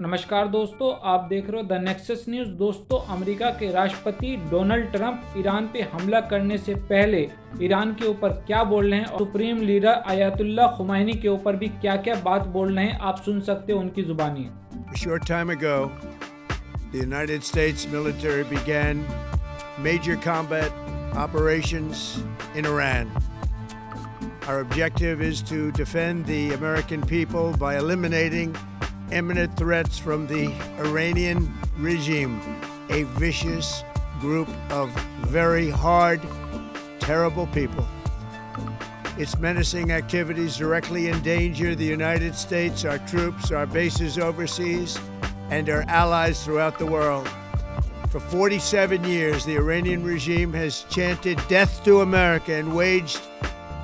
नमस्कार दोस्तों, आप देख रहे हो द नेक्सस न्यूज़। दोस्तों, अमेरिका के राष्ट्रपति डोनाल्ड ट्रंप ईरान पे हमला करने से पहले ईरान के ऊपर क्या बोल रहे हैं और सुप्रीम लीडर आयतुल्ला खुमैनी के ऊपर भी क्या क्या बात बोल रहे हैं, आप सुन सकते हो उनकी जुबानी। A short time ago, the United States military began major combat operations in Iran. Our objective is to defend the American people by eliminating imminent threats from the Iranian regime, a vicious group of very hard, terrible people. Its menacing activities directly endanger the United States, our troops, our bases overseas, and our allies throughout the world. For 47 years, the Iranian regime has chanted death to America and waged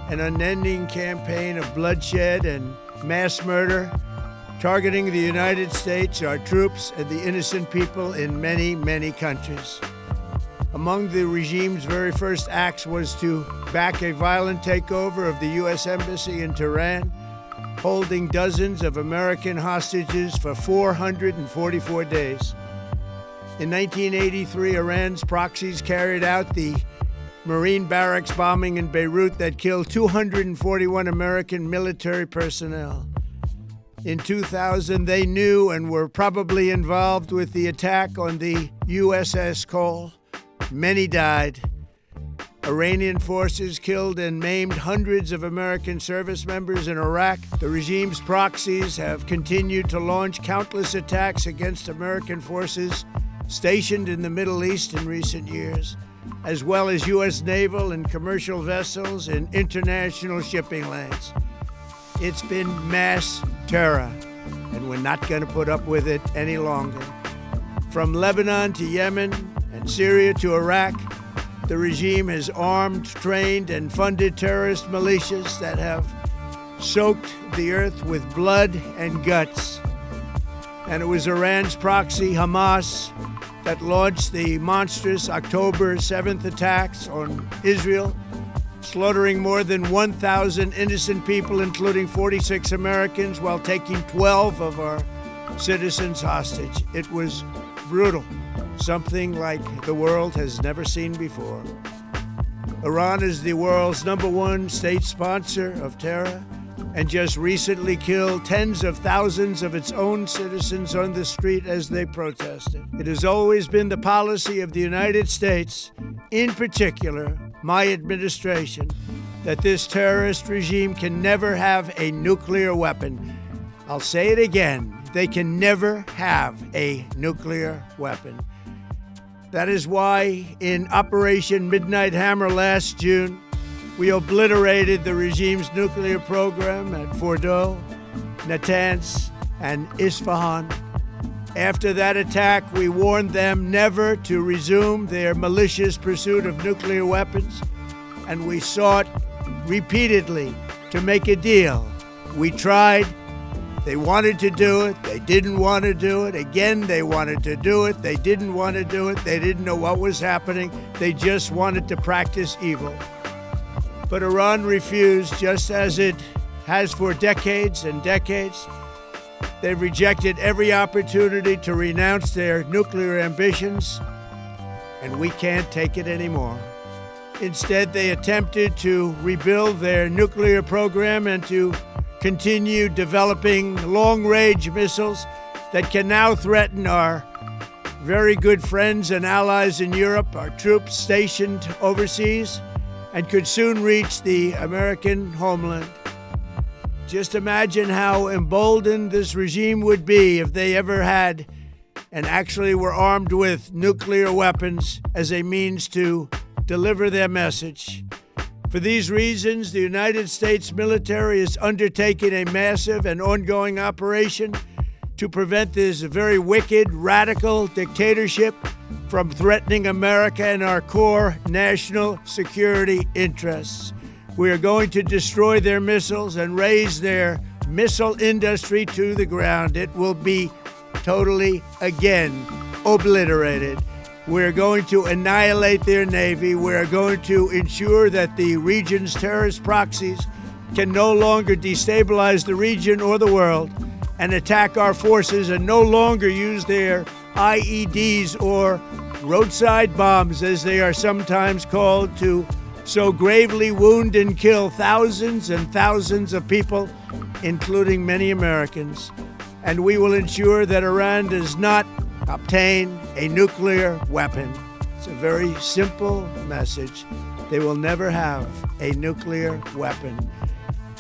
an unending campaign of bloodshed and mass murder, targeting the United States, our troops, and the innocent people in many, many countries. Among the regime's very first acts was to back a violent takeover of the U.S. Embassy in Tehran, holding dozens of American hostages for 444 days. In 1983, Iran's proxies carried out the Marine barracks bombing in Beirut that killed 241 American military personnel. In 2000, they knew and were probably involved with the attack on the USS Cole. Many died. Iranian forces killed and maimed hundreds of American service members in Iraq. The regime's proxies have continued to launch countless attacks against American forces stationed in the Middle East in recent years, as well as U.S. naval and commercial vessels in international shipping lanes. It's been mass terror, and we're not going to put up with it any longer. From Lebanon to Yemen and Syria to Iraq, the regime has armed, trained, and funded terrorist militias that have soaked the earth with blood and guts. And it was Iran's proxy, Hamas, that launched the monstrous October 7th attacks on Israel, slaughtering more than 1,000 innocent people, including 46 Americans, while taking 12 of our citizens hostage. It was brutal, something like the world has never seen before. Iran is the world's #1 state sponsor of terror and just recently killed tens of thousands of its own citizens on the street as they protested. It has always been the policy of the United States, in particular, my administration, that this terrorist regime can never have a nuclear weapon. I'll say it again, they can never have a nuclear weapon. That is why in Operation Midnight Hammer last June, we obliterated the regime's nuclear program at Fordow, Natanz, and Isfahan. After that attack, we warned them never to resume their malicious pursuit of nuclear weapons, and we sought repeatedly to make a deal. We tried. They wanted to do it. They didn't want to do it. Again, they wanted to do it. They didn't want to do it. They didn't know what was happening. They just wanted to practice evil. But Iran refused, just as it has for decades and decades. They've rejected every opportunity to renounce their nuclear ambitions, and we can't take it anymore. Instead, they attempted to rebuild their nuclear program and to continue developing long-range missiles that can now threaten our very good friends and allies in Europe, our troops stationed overseas, and could soon reach the American homeland. Just imagine how emboldened this regime would be if they ever had and actually were armed with nuclear weapons as a means to deliver their message. For these reasons, the United States military is undertaking a massive and ongoing operation to prevent this very wicked, radical dictatorship from threatening America and our core national security interests. We are going to destroy their missiles and raise their missile industry to the ground. It will be totally, again, obliterated. We're going to annihilate their Navy. We're going to ensure that the region's terrorist proxies can no longer destabilize the region or the world. and attack our forces and no longer use their IEDs or roadside bombs, as they are sometimes called, to so gravely wound and kill thousands and thousands of people, including many Americans. And we will ensure that Iran does not obtain a nuclear weapon. It's a very simple message. They will never have a nuclear weapon.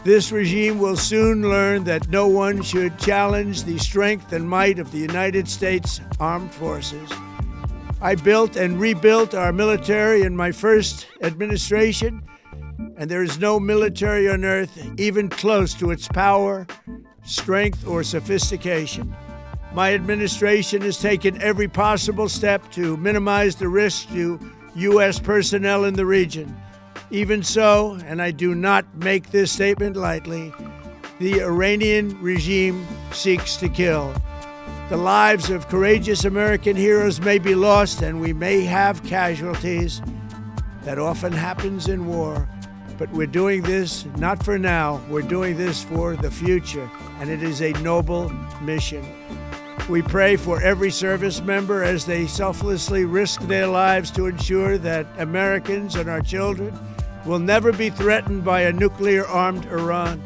This regime will soon learn that no one should challenge the strength and might of the United States Armed Forces. I built and rebuilt our military in my first administration, and there is no military on earth even close to its power, strength, or sophistication. My administration has taken every possible step to minimize the risk to U.S. personnel in the region. Even so, and I do not make this statement lightly, the Iranian regime seeks to kill. The lives of courageous American heroes may be lost, and we may have casualties. That often happens in war. But we're doing this not for now, we're doing this for the future, and it is a noble mission. We pray for every service member as they selflessly risk their lives to ensure that Americans and our children will never be threatened by a nuclear-armed Iran.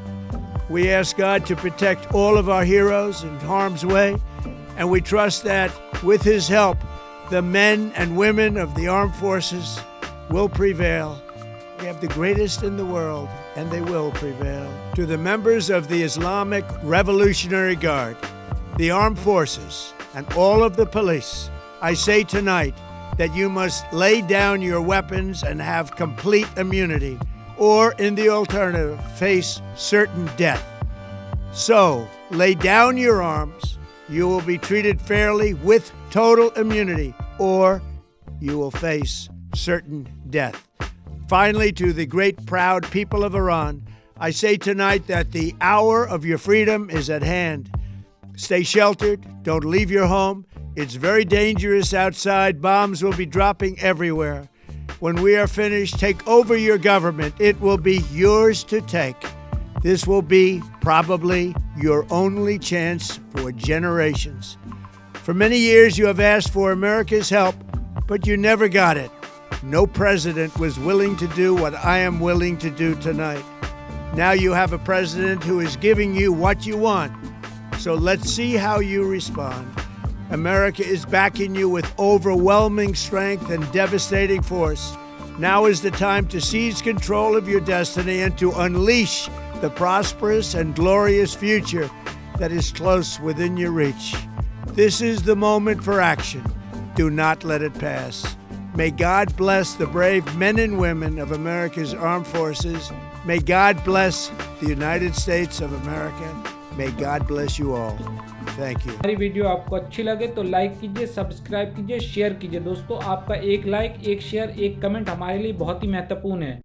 We ask God to protect all of our heroes in harm's way, and we trust that with His help, the men and women of the armed forces will prevail. We have the greatest in the world, and they will prevail. To the members of the Islamic Revolutionary Guard, the armed forces, and all of the police, I say tonight that you must lay down your weapons and have complete immunity, or in the alternative, face certain death. So, lay down your arms. You will be treated fairly with total immunity, or you will face certain death. Finally, to the great proud people of Iran, I say tonight that the hour of your freedom is at hand. Stay sheltered. Don't leave your home. It's very dangerous outside. Bombs will be dropping everywhere. When we are finished, take over your government. It will be yours to take. This will be probably your only chance for generations. For many years, you have asked for America's help, but you never got it. No president was willing to do what I am willing to do tonight. Now you have a president who is giving you what you want. So let's see how you respond. America is backing you with overwhelming strength and devastating force. Now is the time to seize control of your destiny and to unleash the prosperous and glorious future that is close within your reach. This is the moment for action. Do not let it pass. May God bless the brave men and women of America's armed forces. May God bless the United States of America. May God bless you all. Thank you. हमारी video आपको अच्छी लगे तो like कीजिए, subscribe कीजिए, share कीजिए। दोस्तों, आपका एक लाइक, एक शेयर, एक कमेंट हमारे लिए बहुत ही महत्वपूर्ण है।